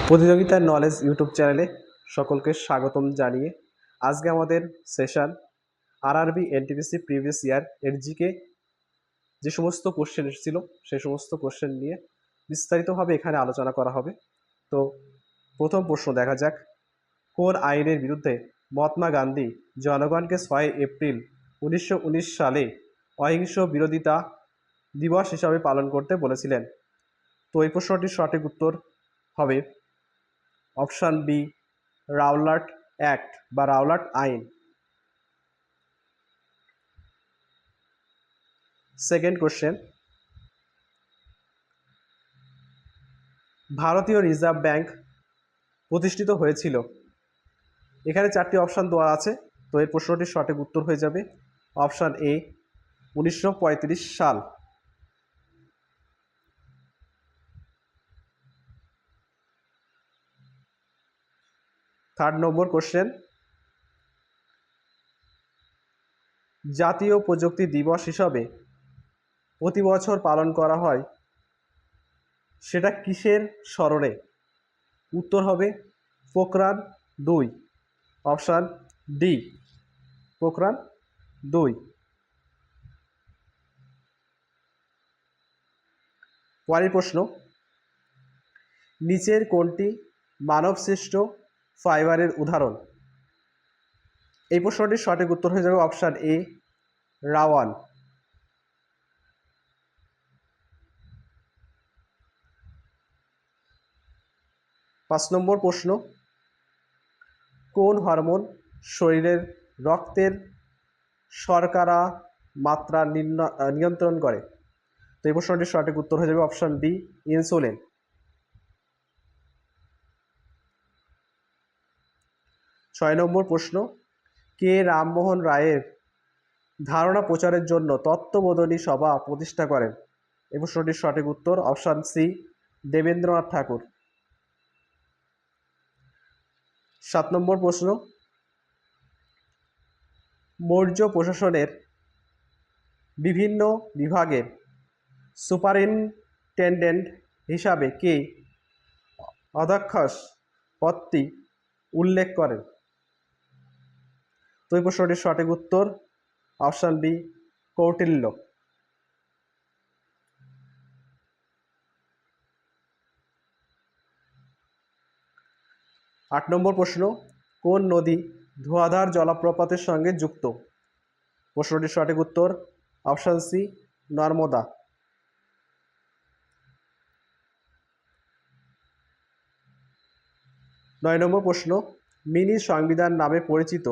প্রতিযোগিতার knowledge YouTube চ্যানেলে সকলকে স্বাগতম জানিয়ে আজকে আমাদের session RRB NTPC previous year এর জিকে যে সমস্ত কোশ্চেন এসেছিল সেই সমস্ত কোশ্চেন নিয়ে বিস্তারিতভাবে এখানে আলোচনা করা হবে। তো প্রথম প্রশ্ন দেখা যাক, কোন আইনের বিরুদ্ধে মহাত্মা গান্ধী জনগণকে 6 এপ্রিল 1919 সালে অহিংস বিরোধিতা দিবস হিসাবে পালন করতে বলেছিলেন? তো এই প্রশ্নটির সঠিক উত্তর হবে অপশান বি, রাওলাট অ্যাক্ট বা রাওলাট আইন। সেকেন্ড কোশ্চেন, ভারতীয় রিজার্ভ ব্যাংক প্রতিষ্ঠিত হয়েছিল? এখানে 4টি অপশান দেওয়া আছে, তো এই প্রশ্নটির সঠিক উত্তর হয়ে যাবে অপশান এ, 1935 সাল। থার্ড নম্বর কোশ্চেন, জাতীয় প্রযুক্তি দিবস হিসাবে প্রতি বছর পালন করা হয়, সেটা কিসের স্মরণে? উত্তর হবে পোখরান 2, অপশান ডি, পোখরান 2। পরের প্রশ্ন, নিচের কোনটি মানবসৃষ্ট ফাইবারের উদাহরণ? এই প্রশ্নটির সঠিক উত্তর হয়ে যাবে অপশান এ, রাওয়ান। 5 নম্বর প্রশ্ন, কোন হরমোন শরীরের রক্তের শর্করা মাত্রা নিয়ন্ত্রণ করে? তো এই প্রশ্নটির সঠিক উত্তর হয়ে যাবে অপশান বি, ইনসুলিন। 6 নম্বর প্রশ্ন, কে রামমোহন রায়ের ধারণা প্রচারের জন্য তত্ত্ববোধিনী সভা প্রতিষ্ঠা করেন? এই প্রশ্নটির সঠিক উত্তর অপশান সি, দেবেন্দ্রনাথ ঠাকুর। 7 নম্বর প্রশ্ন, মৌর্য প্রশাসনের বিভিন্ন বিভাগের সুপারিনটেনডেন্ট হিসাবে কে অধ্যক্ষ পদটি উল্লেখ করেন? তো এই প্রশ্নটির সঠিক উত্তর অপশান বি, কৌটিল্য। 8 নম্বর প্রশ্ন, কোন নদী ধোঁয়াধার জলপ্রপাতের সঙ্গে যুক্ত? প্রশ্নটির সঠিক উত্তর অপশান সি, নর্মদা। 9 নম্বর প্রশ্ন, মিনি সংবিধান নামে পরিচিত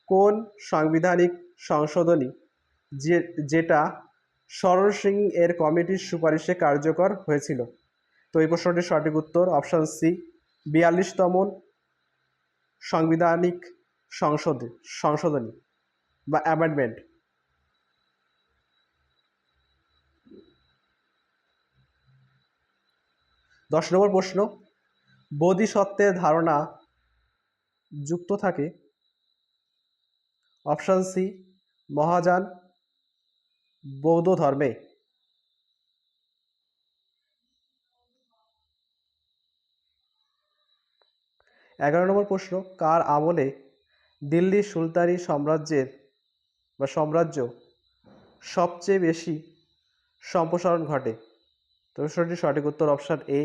কোন সাংবিধানিক সংশোধনী যেটা শরণ সিং এর কমিটির সুপারিশে কার্যকর হয়েছিল? তো এই প্রশ্নটির সঠিক উত্তর অপশান সি, 42তম সাংবিধানিক সংশোধনী বা অ্যামেন্ডমেন্ট। 10 নম্বর প্রশ্ন, বোধিসত্ত্বের ধারণা যুক্ত থাকে অপশান সি, মহাযান বৌদ্ধ ধর্মে। 11 নম্বর প্রশ্ন, কার আমলে দিল্লি সুলতানি সাম্রাজ্য সবচেয়ে বেশি সম্প্রসারণ ঘটে? তো প্রশ্নটির সঠিক উত্তর অপশান এ,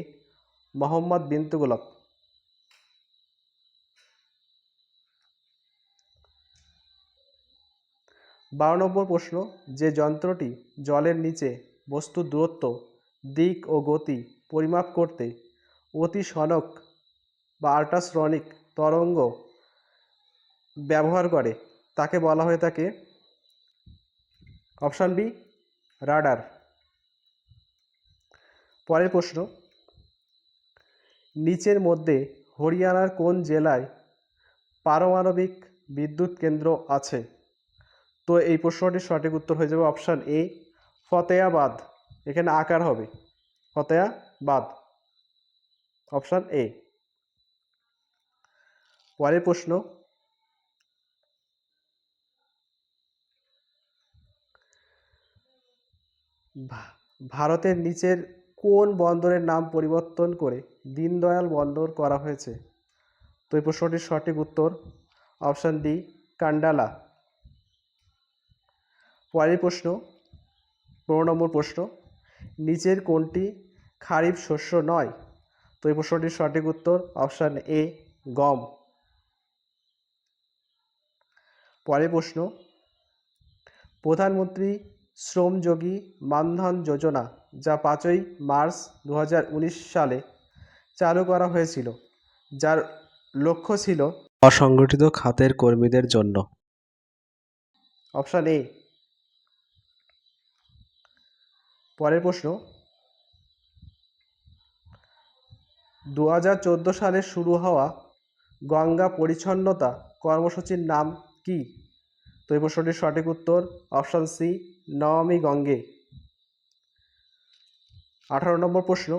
মোহাম্মদ বিন তুগলক। 12 নম্বর প্রশ্ন, যে যন্ত্রটি জলের নিচে বস্তুর দূরত্ব, দিক ও গতি পরিমাপ করতে অতিসনক বা আল্ট্রাসনিক তরঙ্গ ব্যবহার করে, তাকে বলা হয়ে থাকে অপশান বি, রাডার। পরের প্রশ্ন, নিচের মধ্যে হরিয়ানার কোন জেলায় পারমাণবিক বিদ্যুৎ কেন্দ্র আছে? তো এই প্রশ্নটির সঠিক উত্তর হয়ে যাবে অপশান এ, ফতেয়াবাদ। এখানে আকার হবে ফতেয়াবাদ, অপশান এ। পরের প্রশ্ন, ভারতের নিচের কোন বন্দরের নাম পরিবর্তন করে দীনদয়াল বন্দর করা হয়েছে? তো এই প্রশ্নটির সঠিক উত্তর অপশান ডি, কান্ডালা। পরের প্রশ্ন, 15 নম্বর প্রশ্ন, নিচের কোনটি খারিফ শস্য নয়? তো এই প্রশ্নটির সঠিক উত্তর অপশান এ, গম। পরের প্রশ্ন, প্রধানমন্ত্রী শ্রমযোগী মানধন যোজনা যা 5ই মার্চ 2019 সালে চালু করা হয়েছিল, যার লক্ষ্য ছিল অসংগঠিত খাতের কর্মীদের জন্য। Option A. পরের প্রশ্ন, 2014 সালে শুরু হওয়া গঙ্গা পরিচ্ছন্নতা কর্মসূচির নাম কি? তো এই প্রশ্নটির সঠিক উত্তর অপশান সি, নমামি গঙ্গে। 18 নম্বর প্রশ্ন,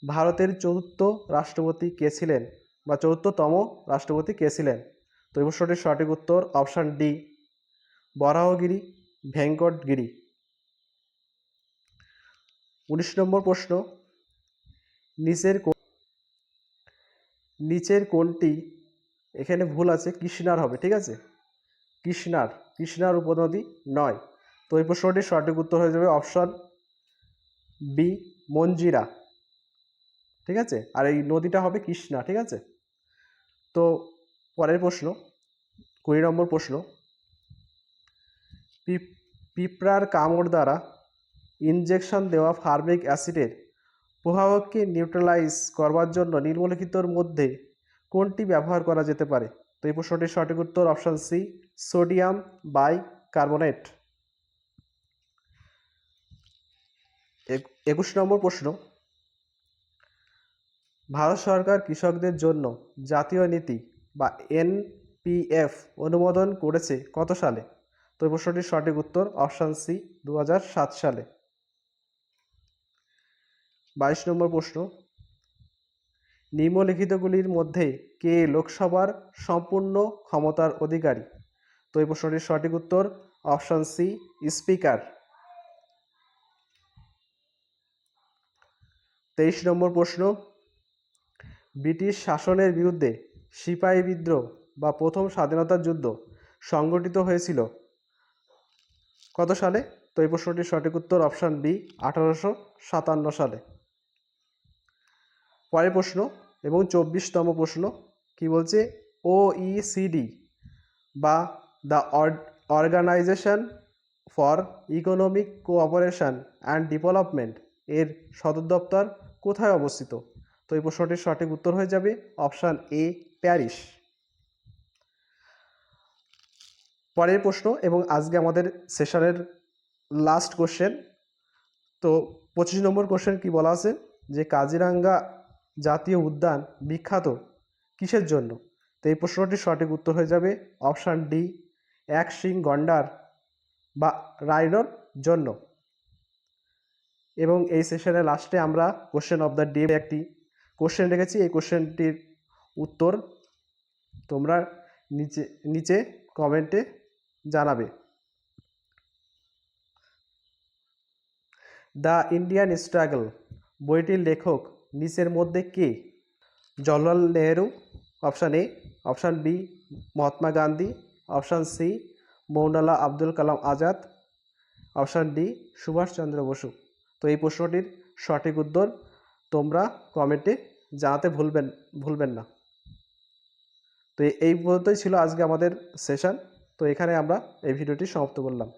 ভারতের চতুর্থ রাষ্ট্রপতি কে ছিলেন বা চতুর্থতম রাষ্ট্রপতি কে ছিলেন? তো এই প্রশ্নটির সঠিক উত্তর অপশান ডি, বরাহগিরি ভেঙ্কটগিরি। 19 নম্বর প্রশ্ন, নিচের কোনটি, এখানে ভুল আছে, কৃষ্ণার হবে, ঠিক আছে, কৃষ্ণার উপনদী নয়। তো এই প্রশ্নটির সঠিক উত্তর হয়ে যাবে অপশান বি, মঞ্জিরা, ঠিক আছে, আর এই নদীটা হবে কৃষ্ণা, ঠিক আছে। তো পরের প্রশ্ন, 20 নম্বর প্রশ্ন, পিঁপড়ার কামড় দ্বারা ইনজেকশন দেওয়া ফার্মিক অ্যাসিডের প্রভাবকে নিউট্রালাইজ করবার জন্য নিম্নলিখিতর মধ্যে কোনটি ব্যবহার করা যেতে পারে? তো এই প্রশ্নটির সঠিক উত্তর অপশান সি, সোডিয়াম বাইকার্বনেট। 21 নম্বর প্রশ্ন, ভারত সরকার কৃষকদের জন্য জাতীয় নীতি বা এনপিএফ অনুমোদন করেছে কত সালে? তো এই প্রশ্নটির সঠিক উত্তর অপশান সি, 2007 সালে। 22 নম্বর প্রশ্ন, নিম্নলিখিতগুলির মধ্যে কে লোকসভার সম্পূর্ণ ক্ষমতার অধিকারী? তো এই প্রশ্নটির সঠিক উত্তর অপশান সি, স্পিকার। 23 নম্বর প্রশ্ন, ব্রিটিশ শাসনের বিরুদ্ধে সিপাহী বিদ্রোহ বা প্রথম স্বাধীনতা যুদ্ধ সংগঠিত হয়েছিল কত সালে? তো এই প্রশ্নটির সঠিক উত্তর অপশান বি, 1857 সালে। পরের প্রশ্ন এবং 24তম প্রশ্ন কি বলছে, OECD বা the organisation for economic cooperation and development এর সদর দপ্তর কোথায় অবস্থিত? তো এই প্রশ্নটির সঠিক উত্তর হয়ে যাবে অপশান এ, প্যারিস। পরের প্রশ্ন এবং আজকে আমাদের সেশনের লাস্ট কোশ্চেন। তো 25 নম্বর কোশ্চেন কি বলা আছে, যে কাজিরাঙ্গা জাতীয় উদ্যান বিখ্যাত কিসের জন্য? তো এই প্রশ্নটির সঠিক উত্তর হয়ে যাবে অপশান ডি, এক শিং গন্ডার বা রাইনোর জন্য। এবং এই সেশনের লাস্টে আমরা কোশ্চেন অফ দ্য ডে একটি কোশ্চেন রেখেছি, এই কোশ্চেনটির উত্তর তোমরা নিচে কমেন্টে জানাবে। দ্য ইন্ডিয়ান স্ট্রাগল বইটির লেখক নিচের মধ্যে কে? Jawaharlal Nehru, option A, option B, Mahatma Gandhi, option C, Maulana Abul Kalam Azad, option D, Subhas Chandra Bose. তো এই প্রশ্নটির সঠিক উত্তর তোমরা কমেন্টে জানাতে ভুলবেন না। তো এই পর্যন্তই ছিল আজকে আমাদের সেশন। তো এখানে আমরা এই ভিডিওটি সমাপ্ত করলাম।